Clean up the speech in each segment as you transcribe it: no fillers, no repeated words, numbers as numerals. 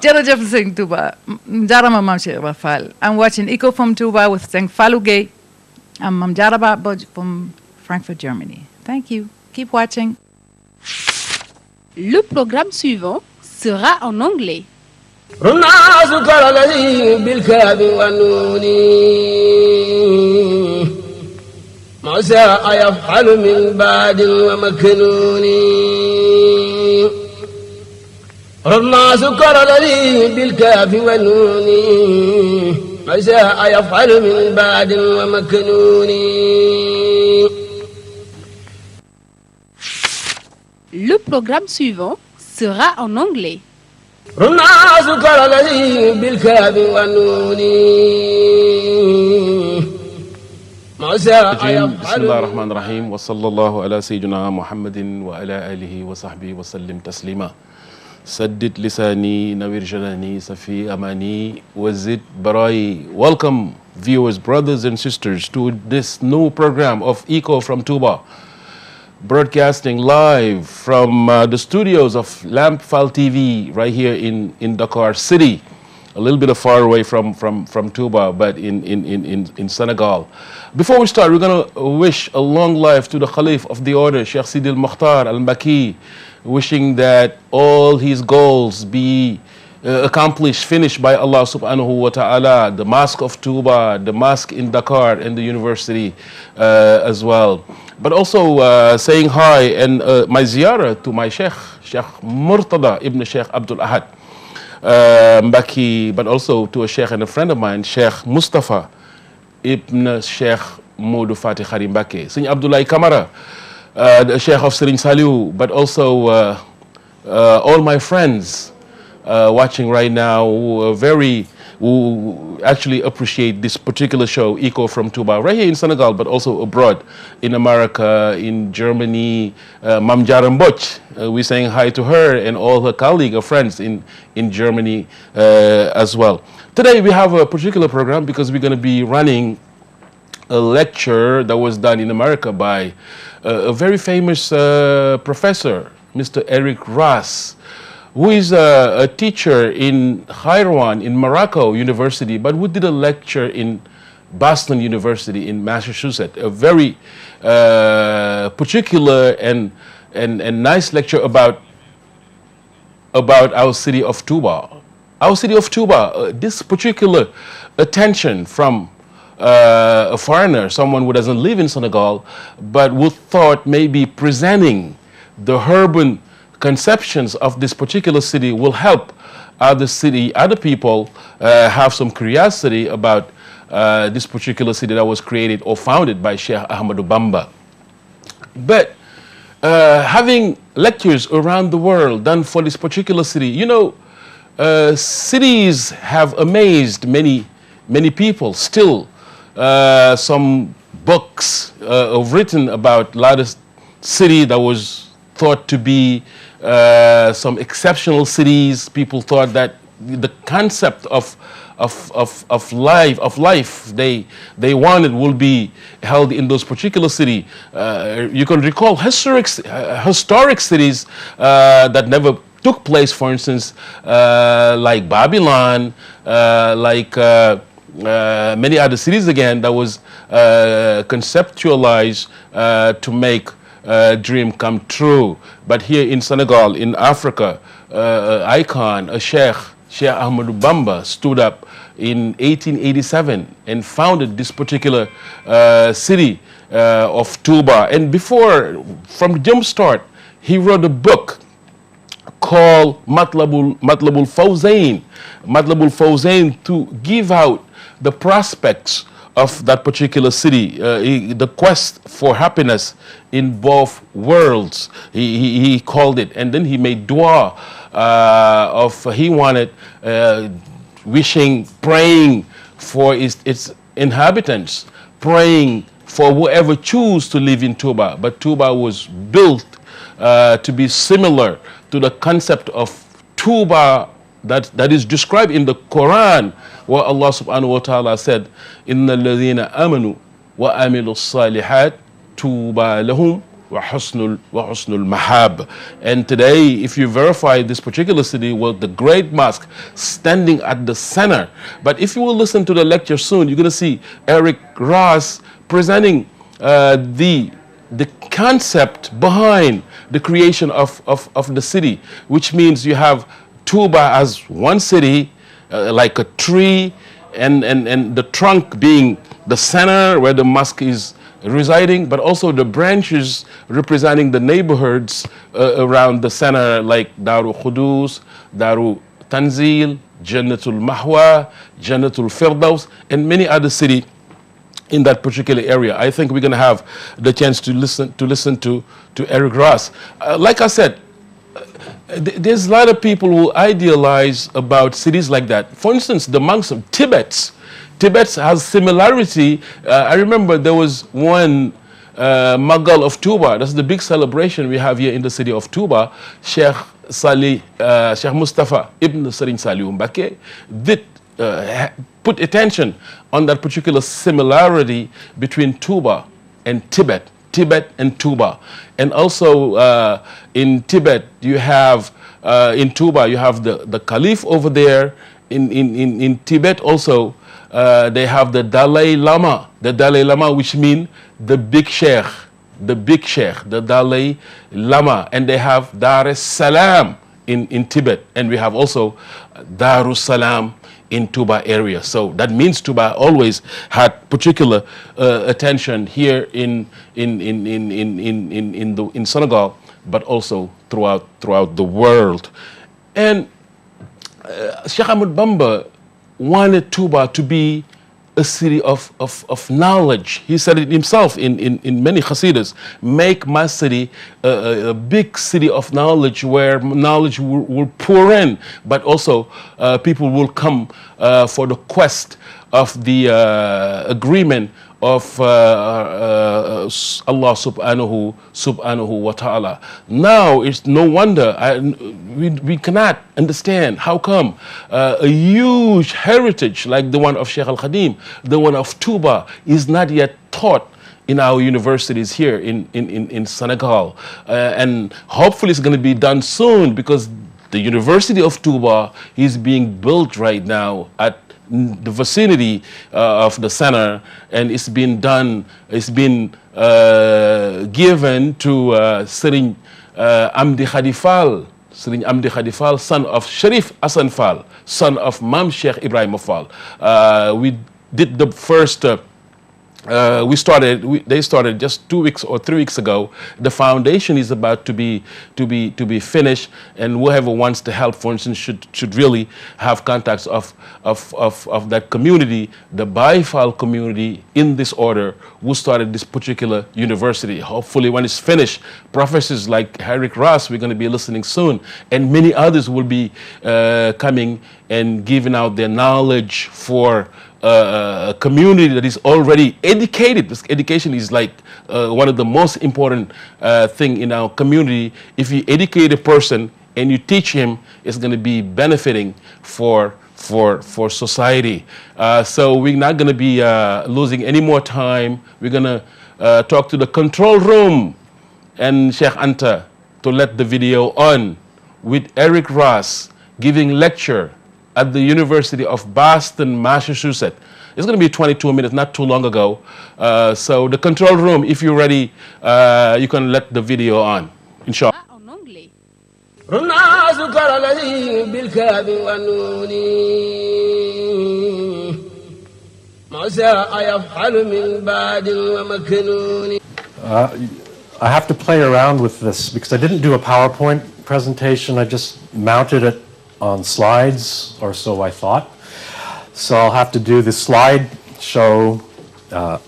Jërëjëf Sëñ Touba. Jarama Mam Cheikh Ibra Fall. I'm watching Echo from Touba with Seng Fallou Gay. I'm Mam Jaraba from Frankfurt, Germany. Thank you. Keep watching. Le programme suivant sera en anglais. الناس كالذي بالكاب والنون ما شاء يفعل من بعد ومكنون الناس كالذي بالكاف والنون ما شاء يفعل من بعد ومكنون. Le programme suivant sera en anglais. الناس كالذي بالكاف والنون ما شاء بسم يفعل. الله الرحمن الرحيم وصلى الله على سيدنا محمد وعلى آله وصحبه وسلم تسليما. سدد لساني نوير جناني سفي أماني وزد براي. Welcome viewers, brothers and sisters to this new program of Echo from Touba, broadcasting live from the studios of Lampfal TV right here in Dakar City, a little bit far away from Touba, but in Senegal. Before we start, we're going to wish a long life to the Khalif of the order, Sheikh Sidi al-Mukhtar al-Mbaki, wishing that all his goals be accomplished, finished by Allah subhanahu wa ta'ala, the mosque of Touba, the mosque in Dakar, and the university as well. But also saying hi and my ziyarah to my Sheikh Murtada ibn Sheikh Abdul Ahad Mbaki, but also to a Sheikh and a friend of mine, Sheikh Mustafa ibn Sheikh Modou Fatih Khari Mbaki, Sëñ Abdoulaye Kamara, the Sheikh of Serigne Saliou, but also all my friends watching right now who actually appreciate this particular show, Echo from Touba, right here in Senegal, but also abroad, in America, in Germany. Mam Jara Mboch, we're saying hi to her and all her colleagues or friends in Germany as well. Today we have a particular program because we're going to be running a lecture that was done in America by a very famous professor, Mr. Eric Ross, who is a teacher in Kairouan in Morocco University, but who did a lecture in Boston University in Massachusetts. A very particular and nice lecture about our city of Touba. Our city of Touba, this particular attention from a foreigner, someone who doesn't live in Senegal, but who thought maybe presenting the urban conceptions of this particular city will help other people have some curiosity about this particular city that was created or founded by Sheikh Ahmadou Bamba. But having lectures around the world done for this particular city, you know, cities have amazed many people. Still, some books written about Lada city that was thought to be some exceptional cities. People thought that the concept of life they wanted will be held in those particular city. You can recall historic cities that never took place. For instance, like Babylon, like many other cities again that was conceptualized to make dream come true. But here in Senegal, in Africa, icon, a Sheikh Ahmadou Bamba stood up in 1887 and founded this particular city of Touba. And before, from the jump start, he wrote a book called Matlabul Fawzain. Matlabul Fawzain, to give out the prospects of that particular city, the quest for happiness in both worlds, he called it. And then he made dua he wanted, wishing, praying for its inhabitants, praying for whoever choose to live in Touba. But Touba was built to be similar to the concept of Touba that is described in the Quran, where Allah subhanahu wa ta'ala said, Inna alladhina amanu wa amilu salihat Touba lahum وحسن المحاب. And today, if you verify this particular city, well, the great mosque standing at the center. But if you will listen to the lecture soon, you're going to see Eric Ross presenting the concept behind the creation of the city, which means you have Touba as one city, like a tree, and the trunk being the center where the mosque is residing, but also the branches representing the neighborhoods around the center, like Daru Khudus, Daru Tanzil, Jannatul Mahwa, Jannatul Firdaus, and many other cities in that particular area. I think we're going to have the chance to listen to Eric Ross. Like I said, there's a lot of people who idealize about cities like that. For instance, the monks of Tibet has similarity. I remember there was one Magal of Touba. That's the big celebration we have here in the city of Touba. Sheikh Mustafa Ibn Sarin Salih Mbake did put attention on that particular similarity between Touba and Tibet and Touba. And also in Tibet, you have, in Touba, you have the Caliph over there. In Tibet also, they have the Dalai Lama, which means the big sheikh, the Dalai Lama. And they have Dar es Salaam in Tibet. And we have also Darus Salam in Touba area. So that means Touba always had particular attention here in Senegal, but also throughout the world. And Cheikh Ahmadou Bamba wanted Touba to be a city of knowledge. He said it himself in many Hasidas, make my city a big city of knowledge where knowledge will pour in, but also people will come for the quest of the agreement of Allah subhanahu wa ta'ala. Now it's no wonder we cannot understand how come a huge heritage like the one of Sheikh Al-Khadim, the one of Touba, is not yet taught in our universities here in Senegal. And hopefully it's going to be done soon, because the University of Touba is being built right now at the vicinity of the center, and it's been given to Serigne Amdi Khadifal, son of Sharif Hassan Fall, son of Mam Sheikh Ibrahim Fall. We did the first they started just 2 weeks or 3 weeks ago. The foundation is about to be finished, and whoever wants to help, for instance, should really have contacts of that community, the Baifal community in this order, who started this particular university. Hopefully when it's finished, professors like Eric Ross, we're going to be listening soon, and many others will be coming and giving out their knowledge for a community that is already educated. This education is like one of the most important thing in our community. If you educate a person and you teach him, it's going to be benefiting for society. So we're not going to be losing any more time. We're going to talk to the control room and Sheikh Anta to let the video on with Eric Ross giving lecture at the University of Boston, Massachusetts. It's going to be 22 minutes, not too long ago. So the control room, if you're ready, you can let the video on, inshallah. En anglais. I have to play around with this because I didn't do a PowerPoint presentation. I just mounted it on slides, or so I thought. So I'll have to do the slide show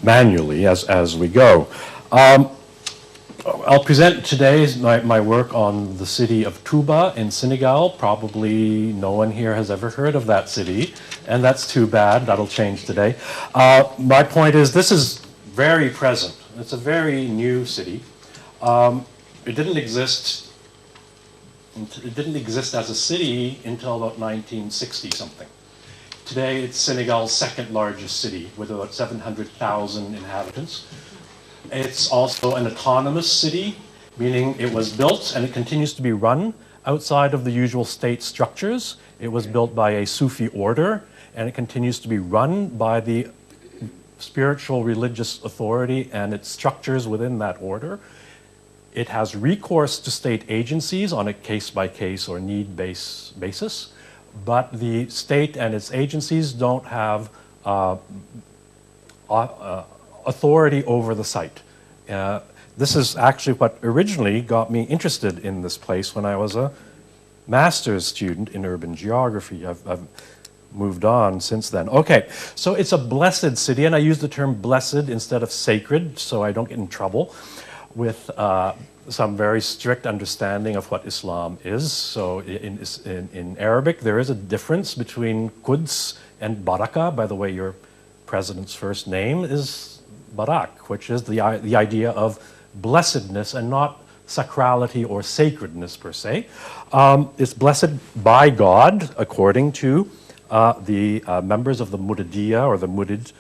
manually as we go. I'll present today my work on the city of Touba in Senegal. Probably no one here has ever heard of that city, and that's too bad. That'll change today. My point is, this is very present. It's a very new city. It didn't exist as a city until about 1960 something. Today it's Senegal's second largest city with about 700,000 inhabitants. It's also an autonomous city, meaning it was built and it continues to be run outside of the usual state structures. It was built by a Sufi order, and it continues to be run by the spiritual religious authority and its structures within that order. It has recourse to state agencies on a case-by-case or need-based basis, but the state and its agencies don't have authority over the site. This is actually what originally got me interested in this place when I was a master's student in urban geography. I've moved on since then. Okay, so it's a blessed city, and I use the term blessed instead of sacred so I don't get in trouble with some very strict understanding of what Islam is. So in Arabic, there is a difference between Quds and Baraka. By the way, your president's first name is Barak, which is the idea of blessedness and not sacrality or sacredness per se. It's blessed by God according to the members of the Muridiyya or the Murid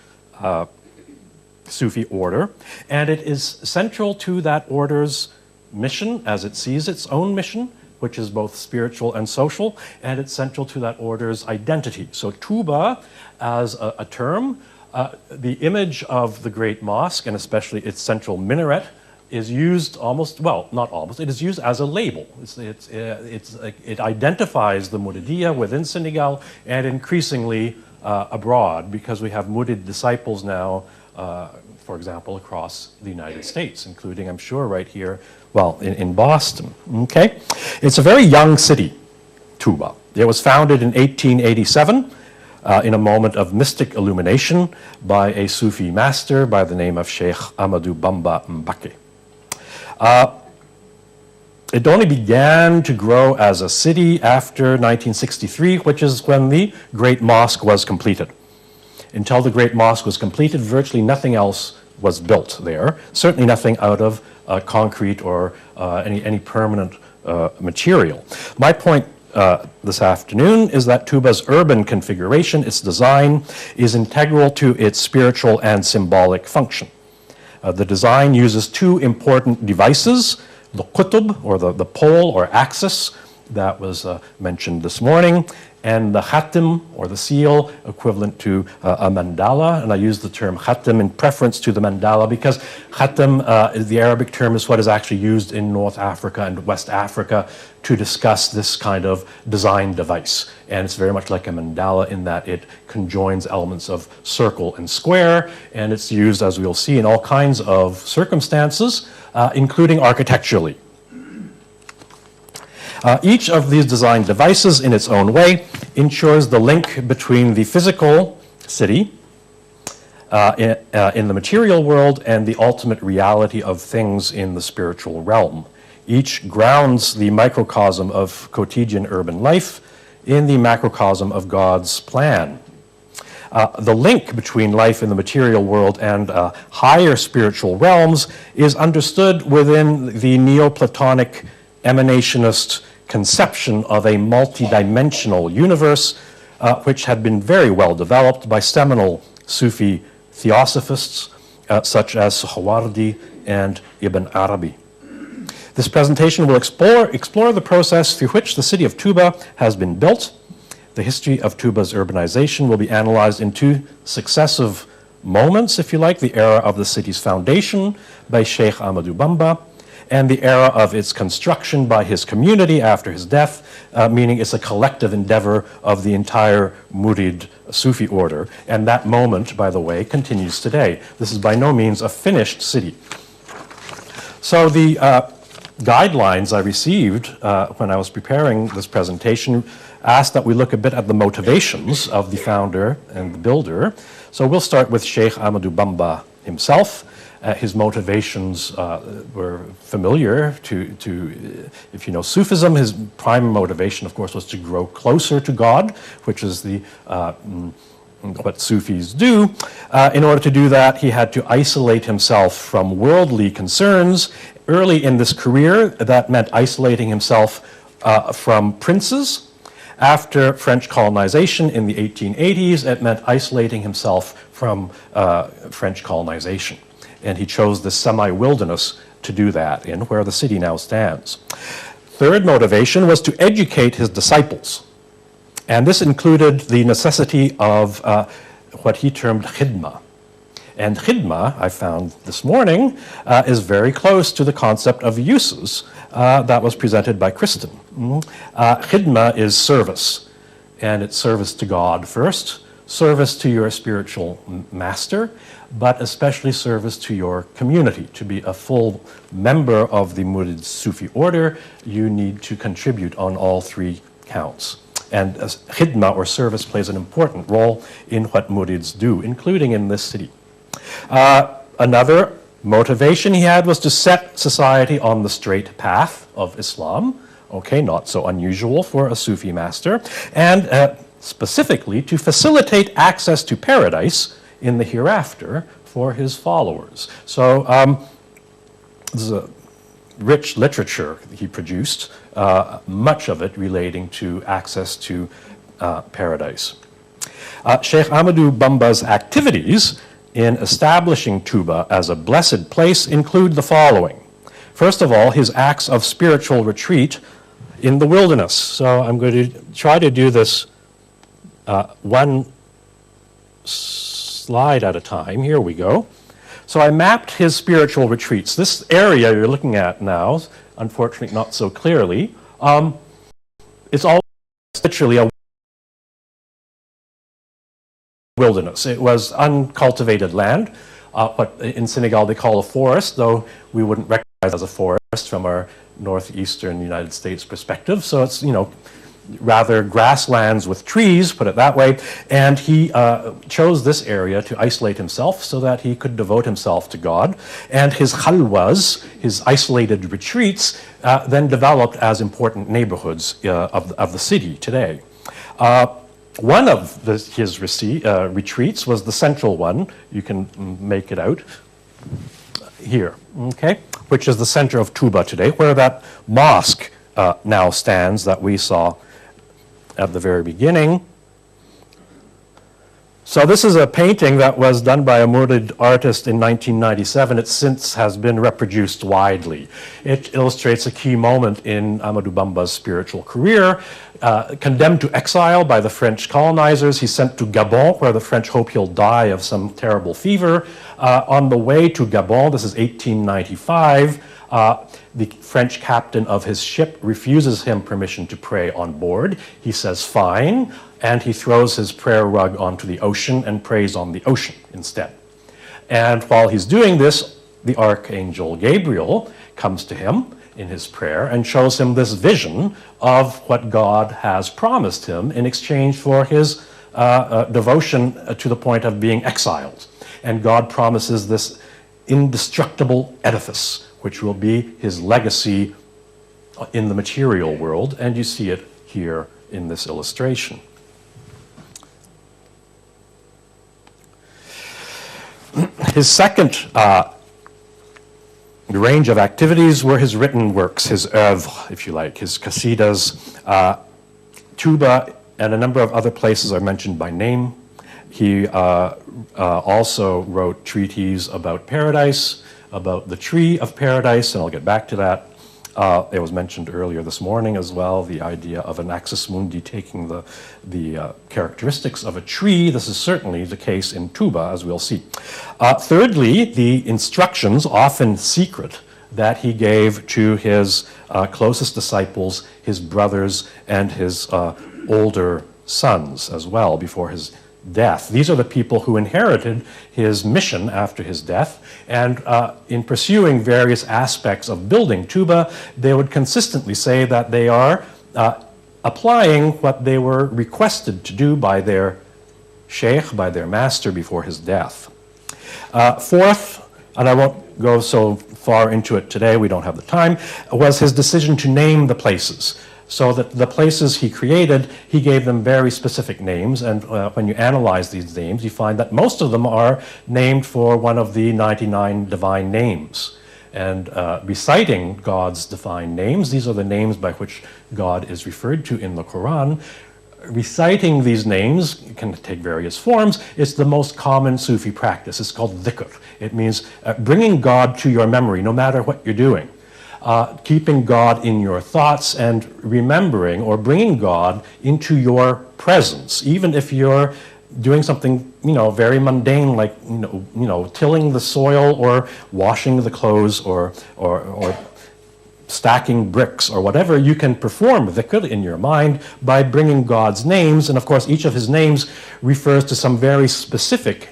Sufi order, and it is central to that order's mission as it sees its own mission, which is both spiritual and social, and it's central to that order's identity. So Touba as a term, the image of the Great Mosque, and especially its central minaret, is used almost, well, not almost, it is used as a label. It identifies the Muridiyya within Senegal and increasingly abroad, because we have Murid disciples now, for example, across the United States, including, I'm sure, right here, well, in Boston, okay? It's a very young city, Touba. It was founded in 1887 in a moment of mystic illumination by a Sufi master by the name of Sheikh Amadou Bamba Mbake. It only began to grow as a city after 1963, which is when the Great Mosque was completed. Until the Great Mosque was completed, virtually nothing else was built there, certainly nothing out of concrete or any permanent material. My point this afternoon is that Touba's urban configuration, its design, is integral to its spiritual and symbolic function. The design uses two important devices, the qutub, or the pole or axis, that was mentioned this morning, and the khatim, or the seal, equivalent to a mandala. And I use the term khatim in preference to the mandala because khatim, the Arabic term, is what is actually used in North Africa and West Africa to discuss this kind of design device. And it's very much like a mandala in that it conjoins elements of circle and square, and it's used, as we'll see, in all kinds of circumstances, including architecturally. Each of these design devices, in its own way, ensures the link between the physical city in the material world and the ultimate reality of things in the spiritual realm. Each grounds the microcosm of quotidian urban life in the macrocosm of God's plan. The link between life in the material world and higher spiritual realms is understood within the Neoplatonic emanationist conception of a multidimensional universe, which had been very well developed by seminal Sufi theosophists such as Suhrawardi and Ibn Arabi. This presentation will explore the process through which the city of Touba has been built. The history of Touba's urbanization will be analyzed in two successive moments, if you like: the era of the city's foundation by Sheikh Amadou Bamba, and the era of its construction by his community after his death, meaning it's a collective endeavor of the entire Murid Sufi order. And that moment, by the way, continues today. This is by no means a finished city. So the guidelines I received when I was preparing this presentation asked that we look a bit at the motivations of the founder and the builder. So we'll start with Sheikh Amadou Bamba himself. His motivations were familiar to, if you know Sufism. His prime motivation, of course, was to grow closer to God, which is what Sufis do. In order to do that, he had to isolate himself from worldly concerns. Early in this career, that meant isolating himself from princes. After French colonization in the 1880s, it meant isolating himself from French colonization. And he chose this semi-wilderness to do that in, where the city now stands. Third motivation was to educate his disciples. And this included the necessity of what he termed khidma. And khidma, I found this morning, is very close to the concept of uses that was presented by Kristen. Khidma is service, and it's service to God first, service to your spiritual master, but especially service to your community. To be a full member of the Murid Sufi order, you need to contribute on all three counts. And khidma, or service, plays an important role in what Murids do, including in this city. Another motivation he had was to set society on the straight path of Islam. Okay, not so unusual for a Sufi master. And specifically to facilitate access to paradise in the hereafter for his followers. So there's a rich literature he produced, much of it relating to access to paradise. Sheikh Ahmadou Bamba's activities in establishing Touba as a blessed place include the following. First of all, his acts of spiritual retreat in the wilderness. So I'm going to try to do this one slide at a time. Here we go. So I mapped his spiritual retreats. This area you're looking at now, unfortunately not so clearly, it's all literally a wilderness. It was uncultivated land, what in Senegal they call a forest, though we wouldn't recognize it as a forest from our northeastern United States perspective. So it's, rather grasslands with trees, put it that way. And he chose this area to isolate himself so that he could devote himself to God. And his khalwas, his isolated retreats, then developed as important neighborhoods of the city today. One of his retreats was the central one. You can make it out here, okay? Which is the center of Touba today, where that mosque now stands that we saw at the very beginning. So this is a painting that was done by a Murid artist in 1997. It since has been reproduced widely. It illustrates a key moment in Ahmadou Bamba's spiritual career. Condemned to exile by the French colonizers, he's sent to Gabon, where the French hope he'll die of some terrible fever. On the way to Gabon, this is 1895, the French captain of his ship refuses him permission to pray on board. He says, fine, and he throws his prayer rug onto the ocean and prays on the ocean instead. And while he's doing this, the archangel Gabriel comes to him in his prayer and shows him this vision of what God has promised him in exchange for his devotion to the point of being exiled. And God promises this indestructible edifice, which will be his legacy in the material world, and you see it here in this illustration. His second range of activities were his written works, his oeuvre, if you like, his qasidas. Touba and a number of other places are mentioned by name. He also wrote treatises about paradise, about the tree of paradise, and I'll get back to that. It was mentioned earlier this morning as well, the idea of an axis mundi taking the characteristics of a tree. This is certainly the case in Touba, as we'll see. Thirdly, the instructions, often secret, that he gave to his closest disciples, his brothers, and his older sons as well before his death. These are the people who inherited his mission after his death, and in pursuing various aspects of building Touba, they would consistently say that they are applying what they were requested to do by their sheikh, by their master before his death. Fourth, and I won't go so far into it today, we don't have the time, was his decision to name the places. So that the places he created, he gave them very specific names, and when you analyze these names, you find that most of them are named for one of the 99 divine names. And reciting God's divine names, these are the names by which God is referred to in the Quran, reciting these names can take various forms. It's the most common Sufi practice. It's called dhikr. It means bringing God to your memory, no matter what you're doing. Keeping God in your thoughts and remembering or bringing God into your presence, even if you're doing something, very mundane, like, tilling the soil or washing the clothes or stacking bricks or whatever. You can perform dhikr in your mind by bringing God's names. And of course, each of his names refers to some very specific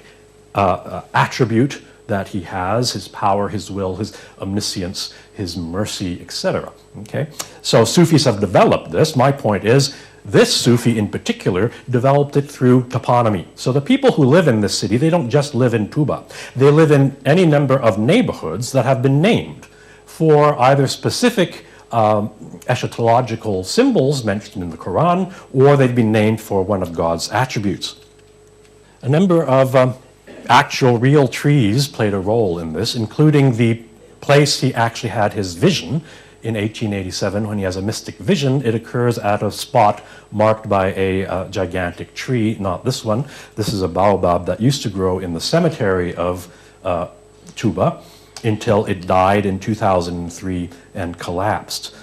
attribute that he has, his power, his will, his omniscience, his mercy, etc. Okay? So Sufis have developed this. My point is, this Sufi in particular developed it through toponymy. So the people who live in this city, they don't just live in Touba. They live in any number of neighborhoods that have been named for either specific eschatological symbols mentioned in the Quran, or they've been named for one of God's attributes. A number of actual real trees played a role in this, including the place he actually had his vision in 1887 when he has a mystic vision. It occurs at a spot marked by a gigantic tree, not this one. This is a baobab that used to grow in the cemetery of Touba until it died in 2003 and collapsed.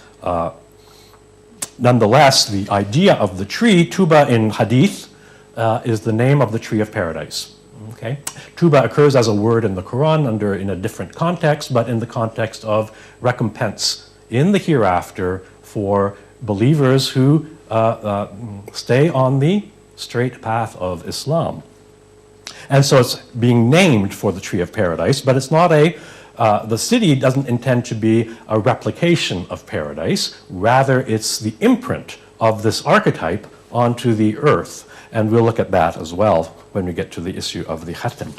Nonetheless, the idea of the tree, Touba in Hadith, is the name of the tree of paradise. Okay? Touba occurs as a word in the Quran in a different context, but in the context of recompense in the hereafter for believers who stay on the straight path of Islam. And so it's being named for the tree of paradise, but it's not the city doesn't intend to be a replication of paradise. Rather, it's the imprint of this archetype onto the earth. And we'll look at that as well when we get to the issue of the khatam.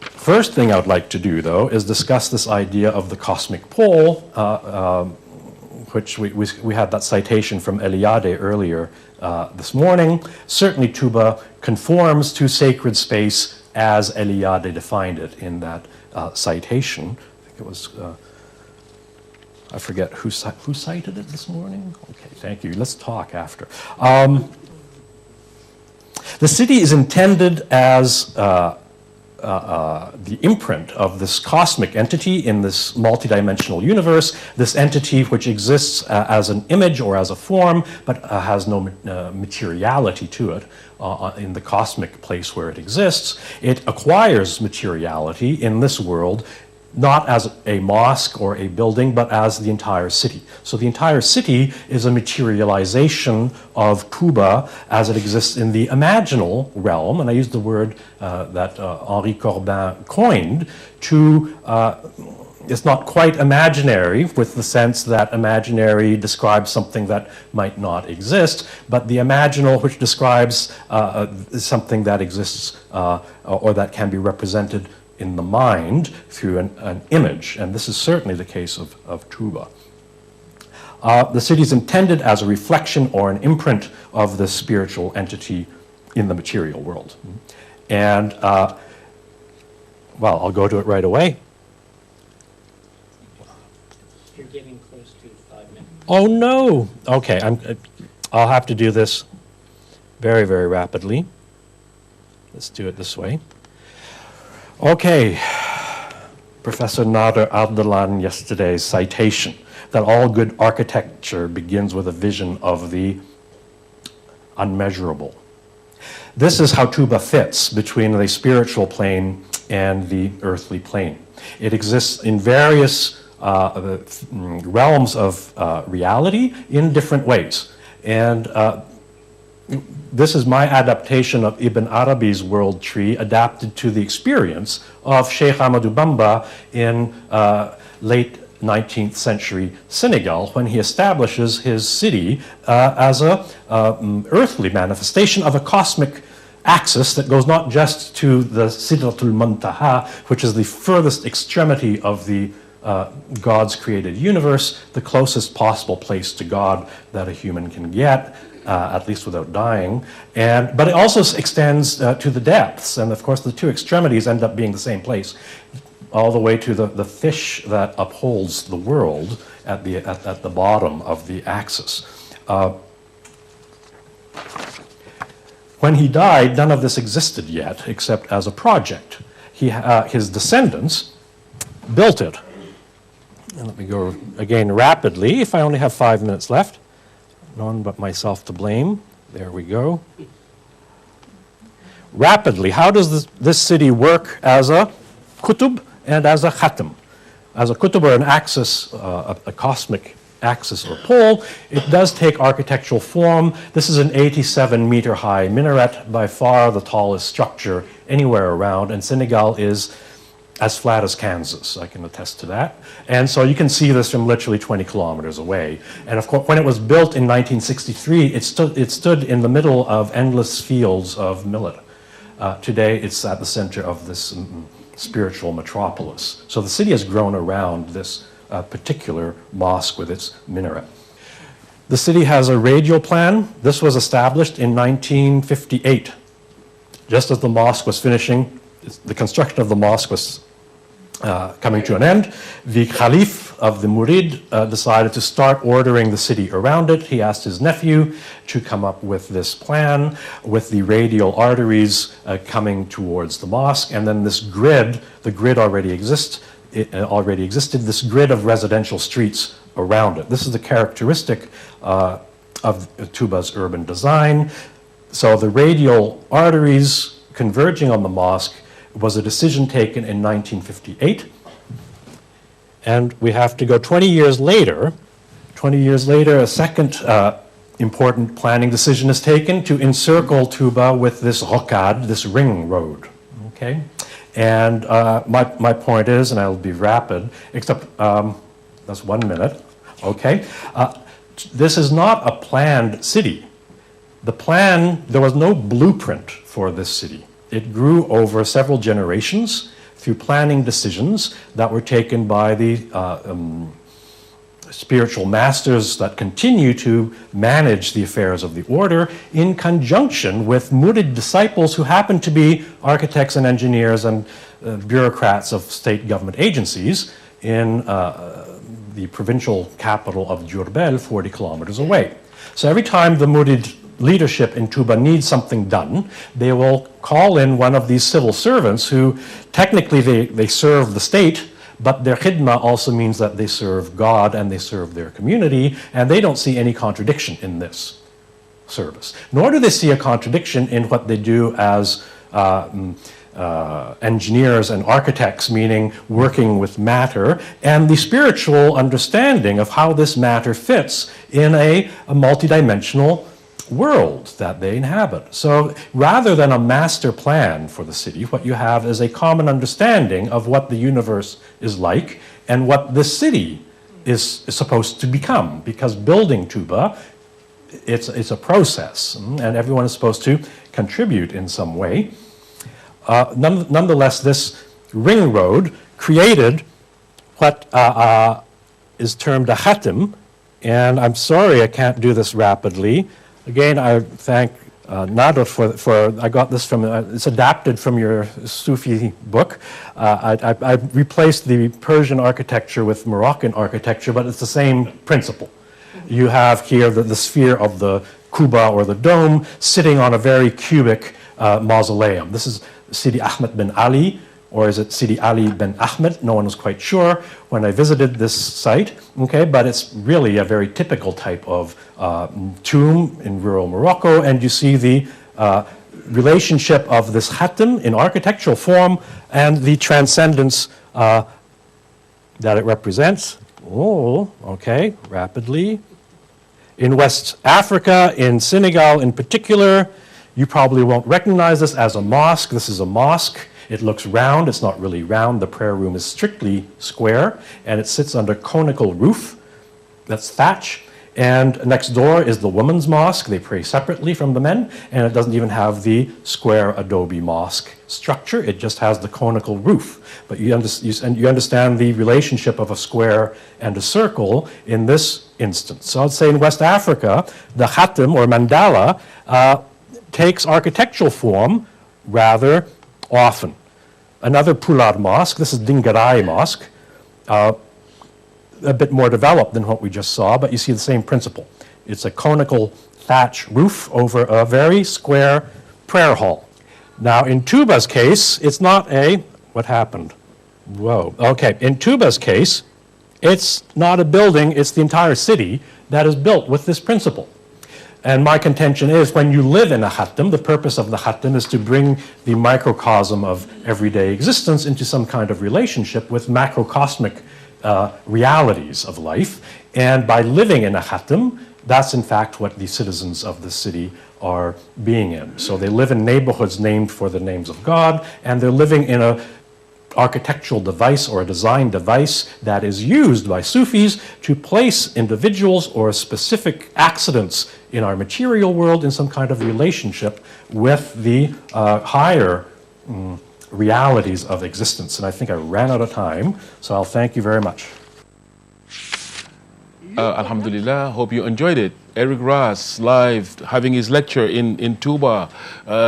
First thing I would like to do, though, is discuss this idea of the cosmic pole, which we had that citation from Eliade earlier this morning. Certainly, Touba conforms to sacred space as Eliade defined it in that citation. I think it was, I forget who cited it this morning. Okay, thank you. Let's talk after. The city is intended as the imprint of this cosmic entity in this multidimensional universe, this entity which exists as an image or as a form, but has no materiality to it in the cosmic place where it exists. It acquires materiality in this world, not as a mosque or a building, but as the entire city. So the entire city is a materialization of Touba as it exists in the imaginal realm, and I use the word that Henri Corbin coined to, it's not quite imaginary with the sense that imaginary describes something that might not exist, but the imaginal which describes something that exists or that can be represented in the mind through an image, and this is certainly the case of Touba. The city is intended as a reflection or an imprint of the spiritual entity in the material world. And, well, I'll go to it right away. You're getting close to 5 minutes. Oh, no. Okay, I'll have to do this very, very rapidly. Let's do it this way. Okay, Professor Nader Ardalan yesterday's citation that all good architecture begins with a vision of the unmeasurable. This is how Touba fits between the spiritual plane and the earthly plane. It exists in various realms of reality in different ways. And this is my adaptation of Ibn Arabi's world tree, adapted to the experience of Sheikh Ahmadou Bamba in late 19th century Senegal, when he establishes his city as a earthly manifestation of a cosmic axis that goes not just to the Sidratul Muntaha, which is the furthest extremity of the God's created universe, the closest possible place to God that a human can get, at least without dying, but it also extends to the depths, and of course the two extremities end up being the same place, all the way to the fish that upholds the world at the bottom of the axis. When he died, none of this existed yet, except as a project. His descendants built it. And let me go again rapidly, if I only have 5 minutes left. No one but myself to blame. There we go. Rapidly, how does this city work as a kutub and as a khatam? As a kutub, or an axis, a cosmic axis or pole, it does take architectural form. This is an 87-meter high minaret, by far the tallest structure anywhere around, and Senegal is as flat as Kansas. I can attest to that. And so you can see this from literally 20 kilometers away. And of course, when it was built in 1963, it stood in the middle of endless fields of millet. Today, it's at the center of this spiritual metropolis. So the city has grown around this particular mosque with its minaret. The city has a radial plan. This was established in 1958. Just as the mosque was finishing, the construction of the mosque was coming to an end, the Caliph of the Murid decided to start ordering the city around it. He asked his nephew to come up with this plan with the radial arteries coming towards the mosque, and then this grid, the grid already existed, this grid of residential streets around it. This is the characteristic of Touba's urban design. So the radial arteries converging on the mosque was a decision taken in 1958. And we have to go 20 years later. 20 years later, a second important planning decision is taken to encircle Touba with this rocade, this ring road. Okay? And my point is, and I'll be rapid, except that's 1 minute. Okay? This is not a planned city. The plan, there was no blueprint for this city. It grew over several generations through planning decisions that were taken by the spiritual masters that continue to manage the affairs of the order in conjunction with Murid disciples who happen to be architects and engineers and bureaucrats of state government agencies in the provincial capital of Diourbel, 40 kilometers away. So every time the Murid leadership in Touba needs something done, they will call in one of these civil servants who technically they serve the state, but their khidma also means that they serve God and they serve their community, and they don't see any contradiction in this service. Nor do they see a contradiction in what they do as engineers and architects, meaning working with matter, and the spiritual understanding of how this matter fits in a multidimensional world that they inhabit. So rather than a master plan for the city, what you have is a common understanding of what the universe is like and what this city is supposed to become. Because building Touba, it's a process, and everyone is supposed to contribute in some way. Nonetheless, this ring road created what is termed a khatim, and I'm sorry I can't do this rapidly. Again, I thank Nader for I got this from, it's adapted from your Sufi book. I replaced the Persian architecture with Moroccan architecture, but it's the same principle. You have here the sphere of the Kuba or the dome sitting on a very cubic mausoleum. This is Sidi Ahmed bin Ali, or is it Sidi Ali bin Ahmed? No one was quite sure when I visited this site, okay, but it's really a very typical type of tomb in rural Morocco, and you see the relationship of this khatim in architectural form and the transcendence that it represents. Oh, okay, rapidly. In West Africa, in Senegal in particular, you probably won't recognize this as a mosque. This is a mosque. It looks round. It's not really round. The prayer room is strictly square, and it sits under conical roof. That's thatch. And next door is the women's mosque. They pray separately from the men, and it doesn't even have the square adobe mosque structure. It just has the conical roof. But you understand the relationship of a square and a circle in this instance. So I'd say in West Africa, the khatim or mandala takes architectural form rather often. Another Pulad mosque, this is Dingarai Mosque, a bit more developed than what we just saw, but you see the same principle. It's a conical thatch roof over a very square prayer hall. Now, in Touba's case, it's not a, what happened? Whoa, okay. In Touba's case, it's not a building, it's the entire city that is built with this principle. And my contention is when you live in a khatm, the purpose of the khatm is to bring the microcosm of everyday existence into some kind of relationship with macrocosmic realities of life. And by living in a khatm, that's in fact what the citizens of the city are being in. So they live in neighborhoods named for the names of God, and they're living in a architectural device or a design device that is used by Sufis to place individuals or specific accidents in our material world in some kind of relationship with the higher realities of existence. And I think I ran out of time, so I'll thank you very much. Alhamdulillah, hope you enjoyed it. Eric Ross live having his lecture in Touba,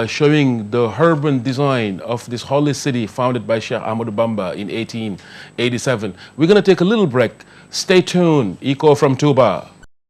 showing the urban design of this holy city founded by Sheikh Ahmadu Bamba in 1887. We're going to take a little break. Stay tuned. Echo from Touba.